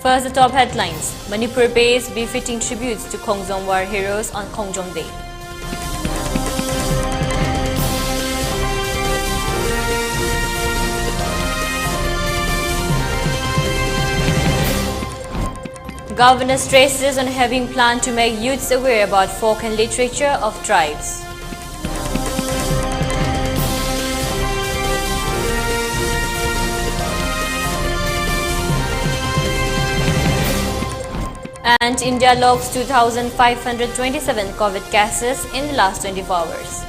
First, the top headlines. Manipur pays befitting tributes to Khongjong war heroes on Khongjong Day. Governor stresses on having plan to make youths aware about folk and literature of tribes. And India logs 2,527 COVID cases in the last 24 hours.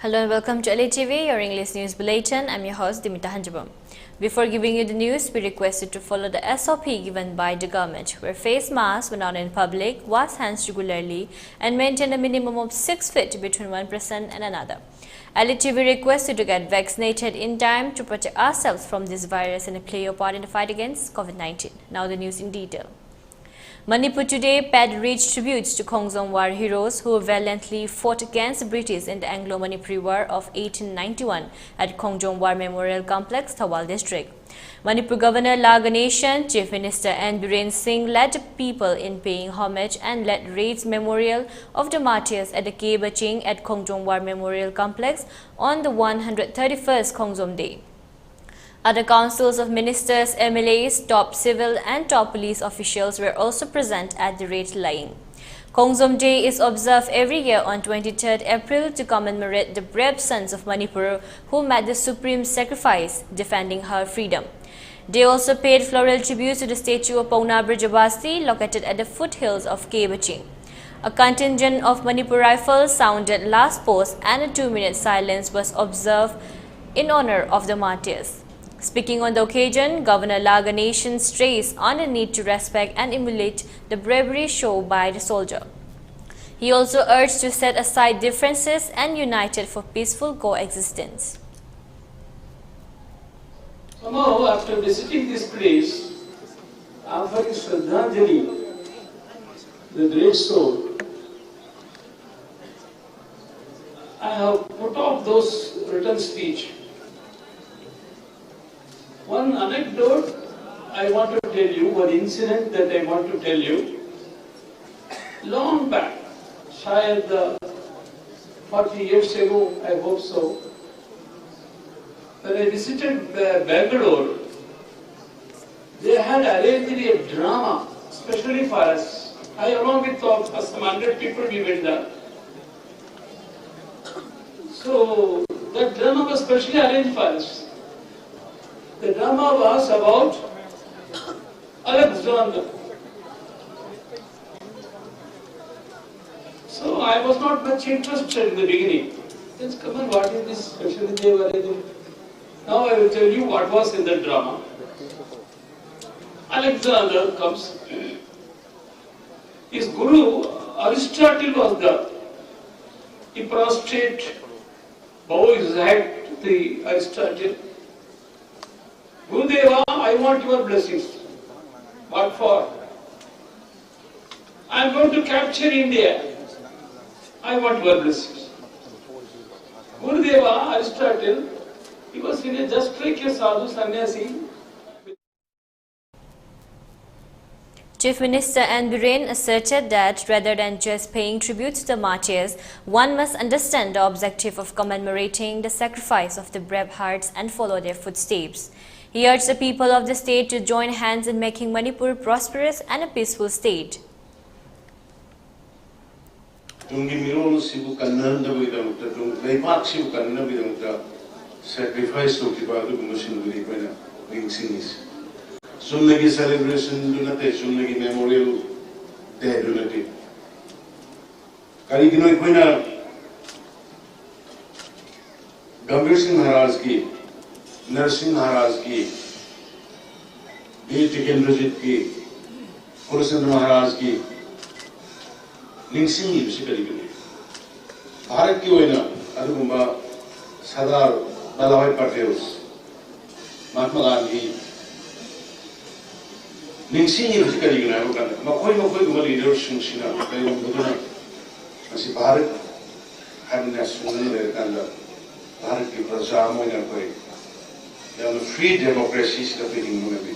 Hello and welcome to ELITETV, your English news bulletin. I'm your host Deemita. Before giving you the news, we request you to follow the SOP given by the government. Wear face masks when out in public, wash hands regularly, and maintain a minimum of 6 feet between one person and another. ELITETV requests you to get vaccinated in time to protect ourselves from this virus and play your part in the fight against COVID-19. Now the news in detail. Manipur today paid rich tributes to Khongjong war heroes who valiantly fought against the British in the Anglo-Manipuri War of 1891 at Khongjong War Memorial Complex, Thawal District. Manipur Governor La Ganeshan, Chief Minister N. Biren Singh led people in paying homage and led raise memorial of the martyrs at the K Baching at Khongjong War Memorial Complex on the 131st Khongjong Day. Other councils of ministers, MLAs, top civil and top police officials were also present at the raid laying. Khongjong Day is observed every year on 23rd April to commemorate the brave sons of Manipur who made the supreme sacrifice defending her freedom. They also paid floral tribute to the statue of Pauna Brajabasi located at the foothills of K Baching. A contingent of Manipur rifles sounded last post and a 2-minute silence was observed in honor of the martyrs. Speaking on the occasion, Governor La Ganeshan stressed on the need to respect and emulate the bravery shown by the soldier. He also urged to set aside differences and united for peaceful coexistence. Somehow, after visiting this place, offering Shraddhanjali, the great soul, I have put off those written speech. One anecdote I want to tell you, one incident that I want to tell you. Long back, shayad 40 years ago, I hope so, when I visited Bangalore, they had arranged a drama, especially for us. I, along with some 100 people, we went there. So, that drama was specially arranged for us. The drama was about Alexander. So I was not much interested in the beginning. Just come on, what is this specially they were arranging? Now I will tell you what was in the drama. Alexander comes. His guru Aristotle was there. He prostrate, bow his head to the Aristotle. Gurudeva, I want your blessings. What for? I am going to capture India. I want your blessings. Gurudeva, Aristotle, he was in a just like a sadhu sannyasi. Chief Minister N. Biren asserted that rather than just paying tribute to the martyrs, one must understand the objective of commemorating the sacrifice of the brave hearts and follow their footsteps. He urged the people of the state to join hands in making Manipur prosperous and a peaceful state. Sacrifice to Sunnagi celebration dunate, Sunnagi memorial day dunate. Karigino Quina Gambhir Singh Maharaj ki, Narsingh Maharaj ki, Veer Tikendrajit ki, Kurasandra Maharaj ki, ningsing ibsi karigani Bharat ki oina adugumba Sardar Vallabhbhai Patel Mahatma Gandhi ningsing ibsi karigani ayo kan makoi guma leader sungsina kayo muduna asi Bharat hamna sunni le kan Bharat ki praja moina koi ya free democracy is the feeling muna bi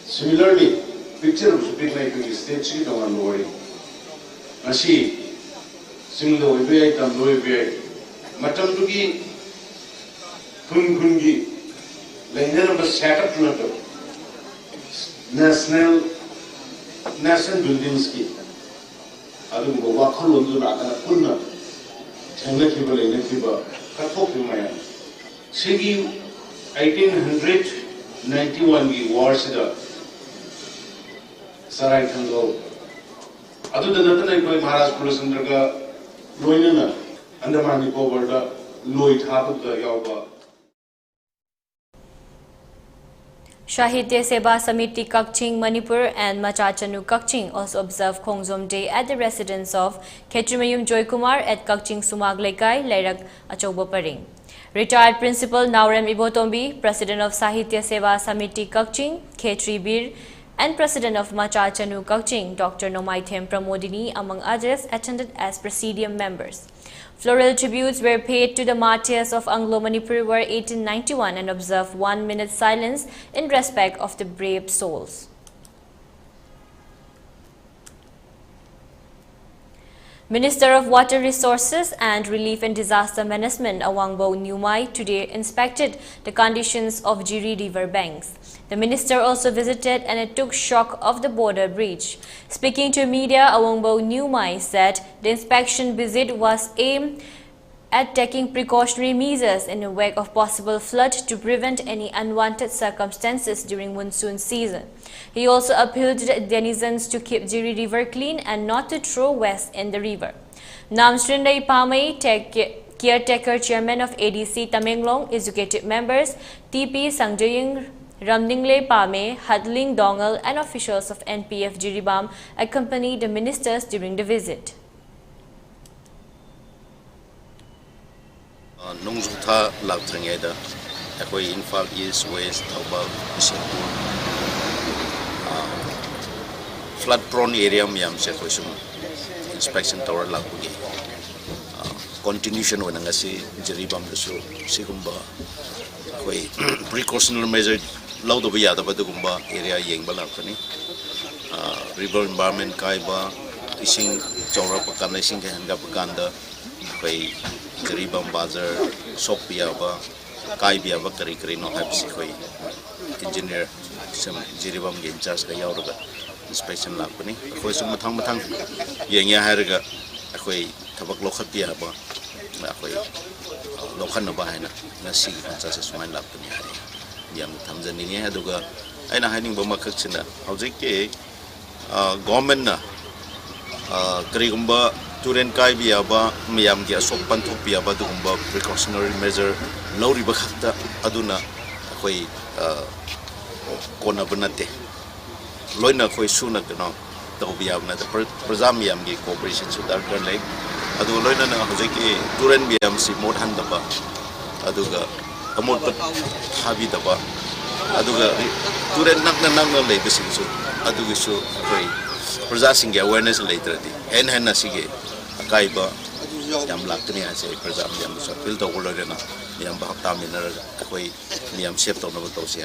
similarly picture of speak like the state chi to one worry asi sing the way tam do way matam to gi kun gi lainer ba set up na to national buildings ki adu go wa khol lo na kana kunna thangna ki ba lainer ki ba ka thok ki maya sigi 1891 ki war se da sarai thango adu da natana koi maharaj police under ka loina na Andaman Nicobar da loi thapuk da yawba Sahitya Seva Samiti Kakching, Manipur and Machachanu Kakching also observed Khongzom Day at the residence of Khetrimayum Joy Kumar at Kakching Sumag Lekai, Lairak Achauba Paring. Retired Principal Naurem Ibotombi, President of Sahitya Seva Samiti Kakching, Khetri Bir, and President of Machachanu Kakching, Dr. Nomaithem Pramodini, among others, attended as Presidium members. Floral tributes were paid to the martyrs of Anglo-Manipur War 1891 and observed 1 minute silence in respect of the brave souls. Minister of Water Resources and Relief and Disaster Management Awangbo Nyumai today inspected the conditions of Jiri River banks. The minister also visited and took stock of the border breach. Speaking to media, Awangbo Nyumai said the inspection visit was aimed at taking precautionary measures in the wake of possible flood to prevent any unwanted circumstances during monsoon season. He also appealed to the denizens to keep Jiri River clean and not to throw waste in the river. Namsrindai Pamai, caretaker chairman of ADC Tamenglong, executive members TP Sangjaying, Ramningle Pame, Hadling Dongal and officials of NPF Jiribam accompanied the ministers during the visit. Nungzutha Lautrangeda, Akoi Infal East, West, Taubal, Bishanpur. Flood prone area Miam Sequisum inspection tower Lakugi. Continuation when Angasi, Jeribam the Su, Sigumba, precautionary measure, Loud of Yada Badugumba area Yangbalakani, river environment Kaiba, Ishing Chora Pakanda, Ishing Hangapaganda, Jeribam Bazar, Sopiaba, Kaibiaba, Karikari, no Hapsikoi, engineer, some Jeribam Genchas, the Yauraga, inspection Lapani, Akoi Matang, Yanga Haraga, Akoi Tabak Lokapiaba, Akoi Lokana Bahana, Nasi, Kansas, Wine Lapani, Yam Tanzania Haduga, and a hiding Bomakachina, Howzake, Gomena, Karigumba. Turen kai biaba miyam gi asok panthok biaba dugumba precautionary measure lauri bakhakta aduna khoi kona banate loina khoi suna kno to biab na prajam yam gi cooperation su dar kan lai adu loina na hojeki turen biam si mod han daba aduga amot habi daba aduga turen nakna nang lai bisin su adugi su khoi prajasing awareness later di enhana sige Kaiba Yam Lakani as a preserve Yam Sapil to Wolorena, Yam Bahtamina, Yam Shep on Novotosi.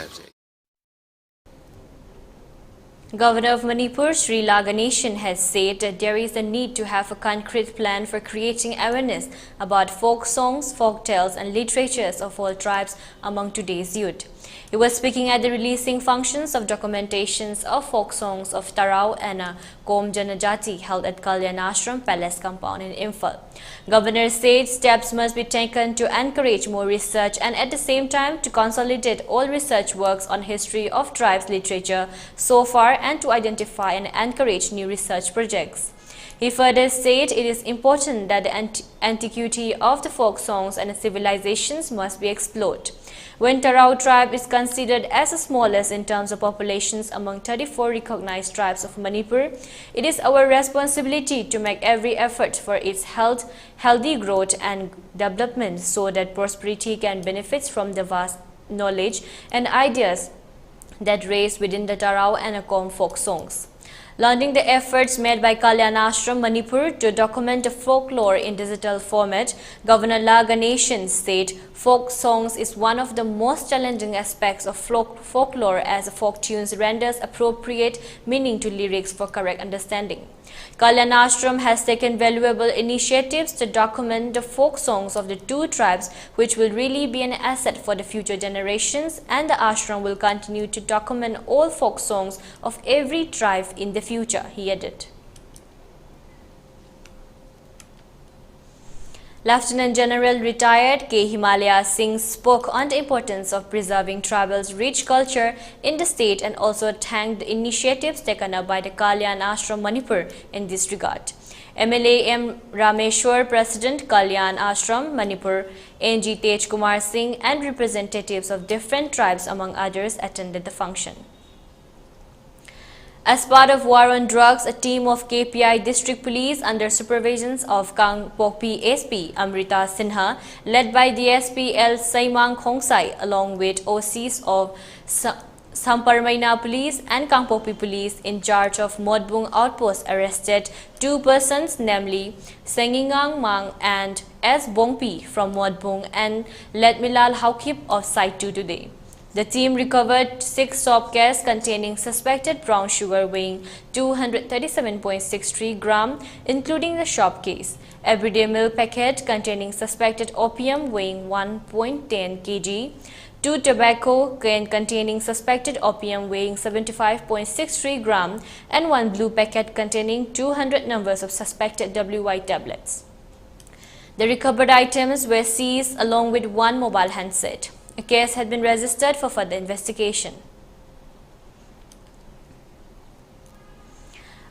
Governor of Manipur, Sri Ganeshan, has said that there is a need to have a concrete plan for creating awareness about folk songs, folk tales and literatures of all tribes among today's youth. He was speaking at the releasing functions of documentations of folk songs of Tarau and Kom Janajati held at Kalyan Ashram Palace compound in Imphal. Governor said steps must be taken to encourage more research and at the same time to consolidate all research works on history of tribes literature so far and to identify and encourage new research projects. He further said it is important that the antiquity of the folk songs and civilizations must be explored. When Tarao tribe is considered as the smallest in terms of populations among 34 recognized tribes of Manipur, it is our responsibility to make every effort for its healthy growth and development so that prosperity can benefit from the vast knowledge and ideas that raise within the Tarao and Akom folk songs. Lauding the efforts made by Kalyanashram Manipur to document the folklore in digital format, Governor La Ganeshan said folk songs is one of the most challenging aspects of folklore as folk tunes renders appropriate meaning to lyrics for correct understanding. Kalyanashram has taken valuable initiatives to document the folk songs of the two tribes, which will really be an asset for the future generations, and the ashram will continue to document all folk songs of every tribe in the future, he added. Lieutenant General retired K. Himalaya Singh spoke on the importance of preserving tribal's rich culture in the state and also thanked the initiatives taken up by the Kalyan Ashram Manipur in this regard. MLA M. Rameshwar, President Kalyan Ashram Manipur, NG Tej Kumar Singh and representatives of different tribes among others attended the function. As part of war on drugs, a team of KPI District Police under supervision of Kangpokpi SP Amrita Sinha, led by DSP L. Saimang Khongsai, along with OCs of Samparmaina Police and Kangpokpi Police in charge of Modbung Outpost, arrested two persons, namely Sengingang Mang and S. Bongpi from Modbung and Letmilal Haukip of Site 2 today. The team recovered 6 soap cases containing suspected brown sugar weighing 237.63 grams, including the shop case, everyday milk packet containing suspected opium weighing 1.10 kg, 2 tobacco can containing suspected opium weighing 75.63 grams, and 1 blue packet containing 200 numbers of suspected WY tablets. The recovered items were seized along with 1 mobile handset. A case had been registered for further investigation.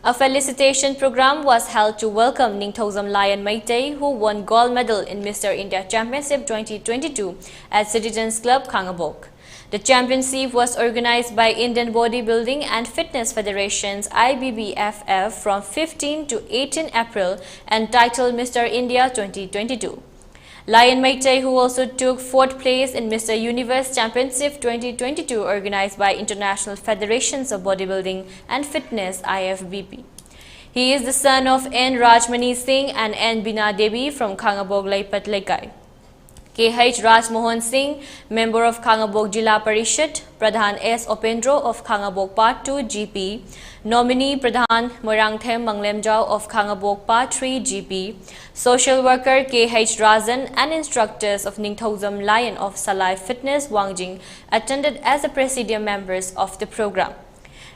A felicitation program was held to welcome Ningthozam Lion Meitei, who won gold medal in Mr. India Championship 2022 at Citizens Club, Kangabok. The championship was organized by Indian Bodybuilding and Fitness Federation's IBBFF from 15 to 18 April and titled Mr. India 2022. Lion Meitei, who also took 4th place in Mr. Universe Championship 2022 organized by International Federations of Bodybuilding and Fitness IFBB. He is the son of N. Rajmani Singh and N. Bina Devi from Kangabog Laipat Laikai. K.H. Rajmohan Singh, member of Kangabog Jila Parishad, Pradhan S. Opendro of Kangabog Part 2 GP, nominee Pradhan Morangthem Manglemjao of Kangabog Part 3 GP, social worker K.H. Rajan and instructors of Ningthozam Lion of Salai Fitness Wangjing attended as the presidium members of the program.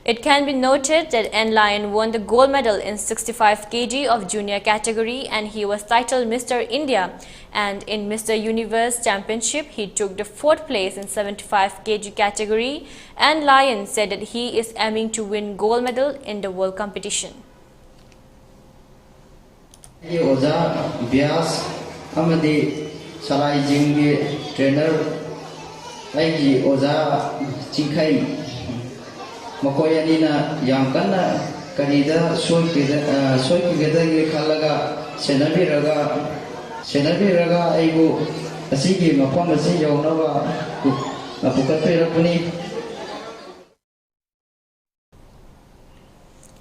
It can be noted that N. Lion won the gold medal in 65 kg of junior category and he was titled Mr. India, and in Mr. Universe Championship he took the 4th place in 75 kg category, and Lion said that he is aiming to win gold medal in the world competition. Oza Bias Amadi Salai Jingi trainer Aiki Oza Chinkai Makoyanina Yankana Kanida Soikigada Kalaga Senabi Raga Aibu Asigi Mapamasi Yonava Apukate Rapuni.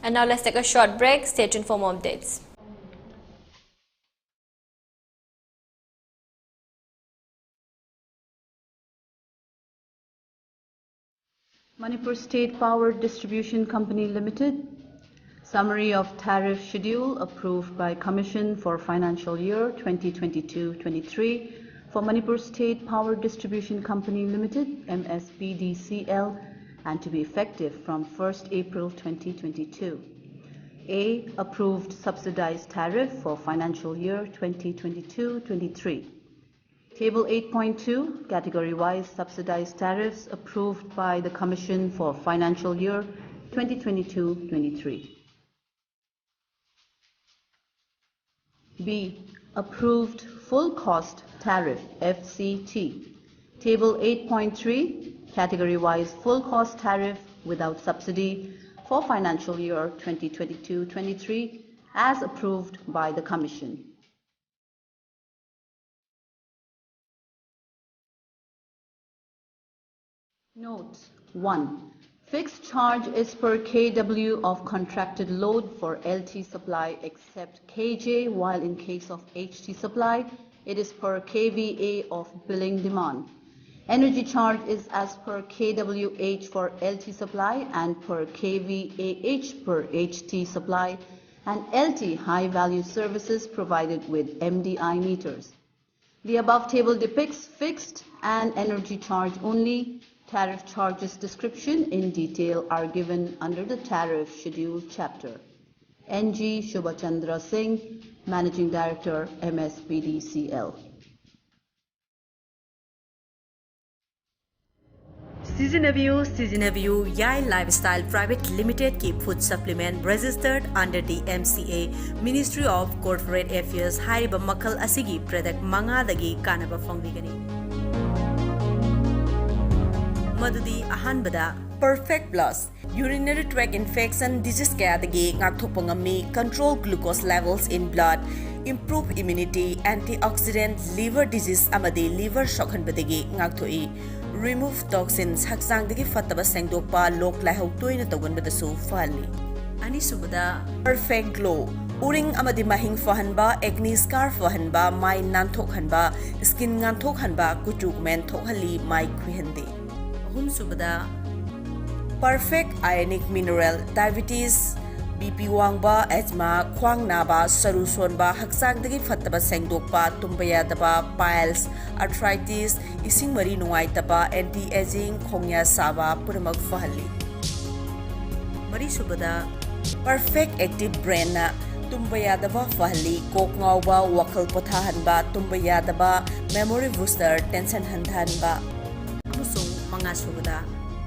And now let's take a short break. Stay tuned for more updates. Manipur State Power Distribution Company Limited. Summary of tariff schedule approved by Commission for financial year 2022-23 for Manipur State Power Distribution Company Limited MSPDCL and to be effective from 1st April 2022. A. Approved subsidized tariff for financial year 2022-23. Table 8.2, category-wise subsidized tariffs approved by the Commission for financial year 2022-23. B. Approved full cost tariff FCT. Table 8.3, category-wise full cost tariff without subsidy for financial year 2022-23 as approved by the Commission. Note 1. Fixed charge is per kW of contracted load for LT supply except KJ, while in case of HT supply, it is per kVA of billing demand. Energy charge is as per kWh for LT supply and per kVAh per HT supply, and LT high-value services provided with MDI meters. The above table depicts fixed and energy charge only. Tariff charges description in detail are given under the Tariff Schedule chapter. NG Shubhachandra Singh, Managing Director, MSPDCL. Seasonaview Yai Lifestyle Private Limited की food supplement registered under the MCA Ministry of Corporate Affairs हाइरिबा मखल असिगी product मंगादगी कानबा फंगबिगनी मदुदी अहानबदा Perfect Plus urinary tract infection disease kayadagi ngakthokpa ngami control glucose levels in blood improve immunity antioxidant liver disease amadi liver sokhanbadagi ngakthoi remove toxins haksangdagi fataba sengdokpa lok laihau toina togonbadasu fali ani subada Perfect Glow uring amadi mahing fahanba acne scar fahanba mai nanthokhanba skin nganthokhanba kuchuk men thokhali mai khwihande ahum subada Perfect Ionic Mineral Diabetes BP wangba asthma khwang naba saru sonba haksangdagi fataba sengdokpa tumbaya daba piles arthritis ising mari nungai taba anti aging khongya saba puramak fahali mari subada Perfect Active Brain na tumbaya daba fahali kok ngawba wakal pothahanba tumbaya daba memory booster tension handhanba amusung manga subada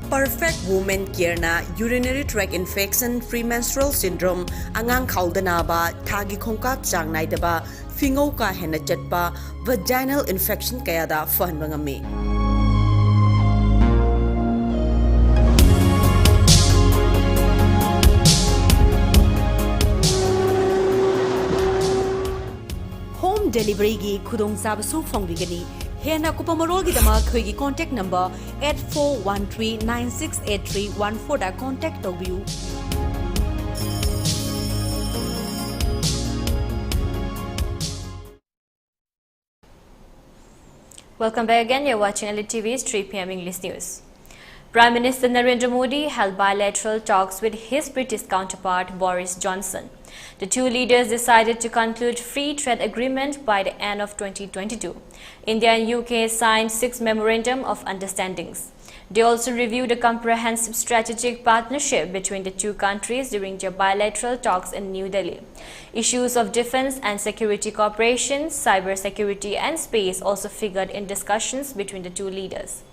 Perfect Woman Care na urinary tract infection premenstrual syndrome angang khaldana ba thagi khongkak chang nai daba fingau ka hena chatpa vaginal infection kaya da fahan bangami Home delivery gi khudong sabasu fongbigani Hena Kupamarol Gidama Kwigi contact number 8413968314 da contact of you. Welcome back again. You're watching ELITETV's 3 p.m. English News. Prime Minister Narendra Modi held bilateral talks with his British counterpart Boris Johnson. The two leaders decided to conclude free trade agreement by the end of 2022. India and UK signed 6 memorandum of understandings. They also reviewed a comprehensive strategic partnership between the two countries during their bilateral talks in New Delhi. Issues of defense and security cooperation, cyber security and space also figured in discussions between the two leaders.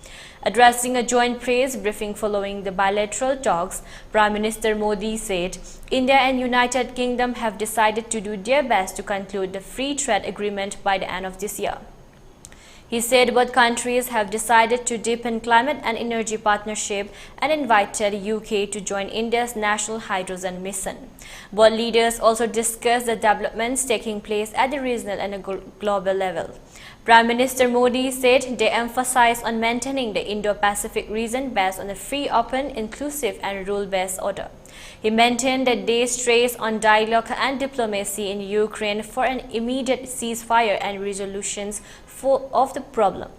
Addressing a joint press briefing following the bilateral talks, Prime Minister Modi said, India and United Kingdom have decided to do their best to conclude the free trade agreement by the end of this year. He said both countries have decided to deepen climate and energy partnership and invited UK to join India's national hydrogen mission. Both leaders also discussed the developments taking place at the regional and global level. Prime Minister Modi said they emphasize on maintaining the Indo-Pacific region based on a free, open, inclusive and rule-based order. He maintained that they stress on dialogue and diplomacy in Ukraine for an immediate ceasefire and resolutions of the problem.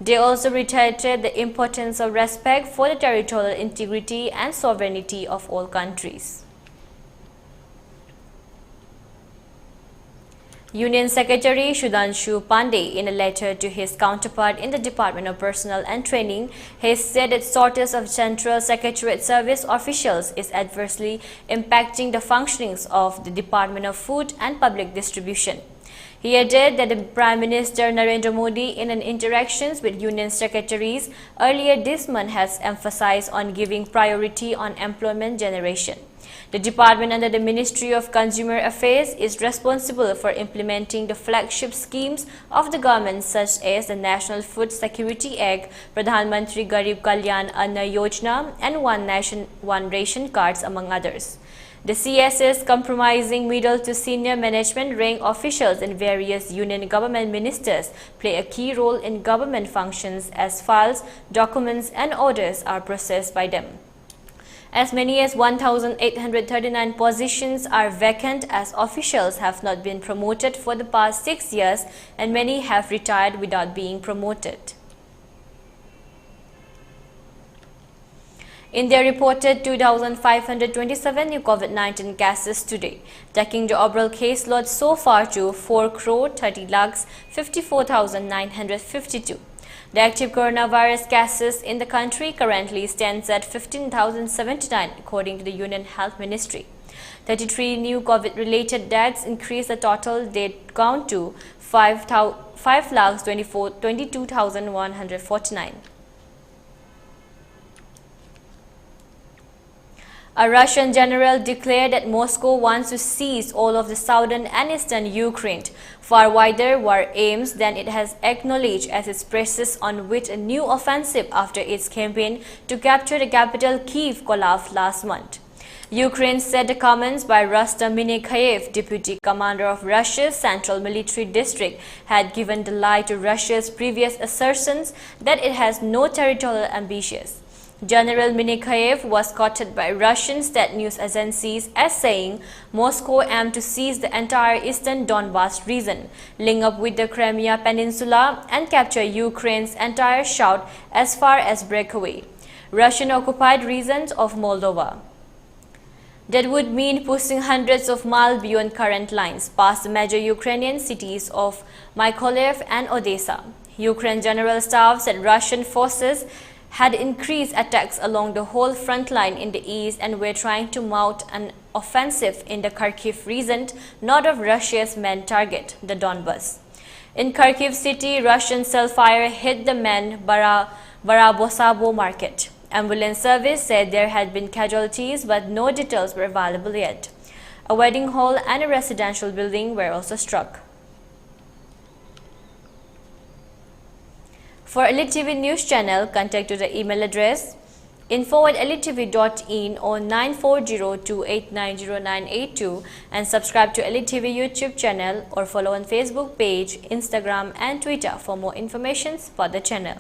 They also reiterated the importance of respect for the territorial integrity and sovereignty of all countries. Union Secretary Sudhanshu Pandey, in a letter to his counterpart in the Department of Personnel and Training, has said that shortage of Central Secretariat Service officials is adversely impacting the functionings of the Department of Food and Public Distribution. He added that the Prime Minister Narendra Modi, in an interactions with union secretaries earlier this month, has emphasized on giving priority on employment generation. The department under the Ministry of Consumer Affairs is responsible for implementing the flagship schemes of the government such as the National Food Security Act, Pradhan Mantri Garib Kalyan Anna Yojana and One Nation, One Ration cards among others. The CSS, comprising middle to senior management rank officials and various union government ministers, play a key role in government functions as files, documents and orders are processed by them. As many as 1,839 positions are vacant as officials have not been promoted for the past 6 years and many have retired without being promoted. India reported 2,527 new COVID-19 cases today, taking the overall caseload so far to 4,30,54,952. The active coronavirus cases in the country currently stands at 15,079 according to the Union Health Ministry. 33 new COVID-related deaths increased the total death count to 5,22,149. A Russian general declared that Moscow wants to seize all of the southern and eastern Ukraine, far wider war aims than it has acknowledged as it presses on with a new offensive after its campaign to capture the capital Kyiv collapsed last month. Ukraine said the comments by Rustam Minikhaev, deputy commander of Russia's Central Military District, had given the lie to Russia's previous assertions that it has no territorial ambitions. General Minikhaev was quoted by Russian state news agencies as saying Moscow aimed to seize the entire eastern Donbas region, link up with the Crimea Peninsula and capture Ukraine's entire south as far as breakaway, Russian-occupied regions of Moldova. That would mean pushing hundreds of miles beyond current lines, past the major Ukrainian cities of Mykolaiv and Odessa. Ukraine General Staff said Russian forces had increased attacks along the whole front line in the east and were trying to mount an offensive in the Kharkiv region, north of Russia's main target, the Donbas. In Kharkiv city, Russian shell fire hit the main Barabosabo market. Ambulance service said there had been casualties, but no details were available yet. A wedding hall and a residential building were also struck. For ELITETV News Channel, contact to the email address info@elitetv.in or 9402890982 and subscribe to ELITETV YouTube channel or follow on Facebook page, Instagram and Twitter for more information for the channel.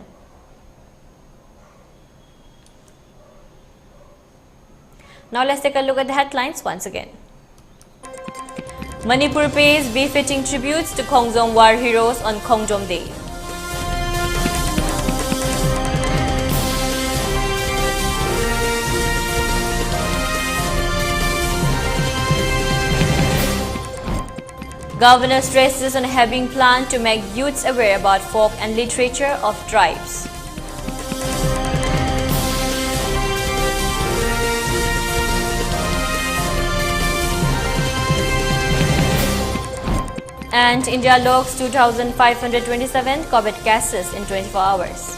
Now let's take a look at the headlines once again. Manipur pays befitting tributes to Khongjom war heroes on Khongjom Day. Governor stresses on having plan to make youths aware about folk and literature of tribes. And India logs 2,527 COVID cases in 24 hours.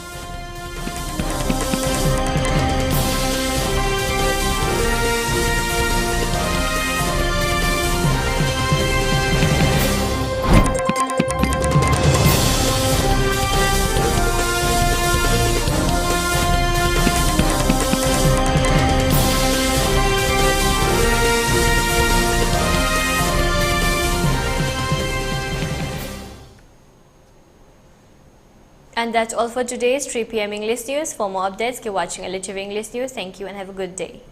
And that's all for today's 3 p.m. English News. For more updates, keep watching ELITETV English News. Thank you and have a good day.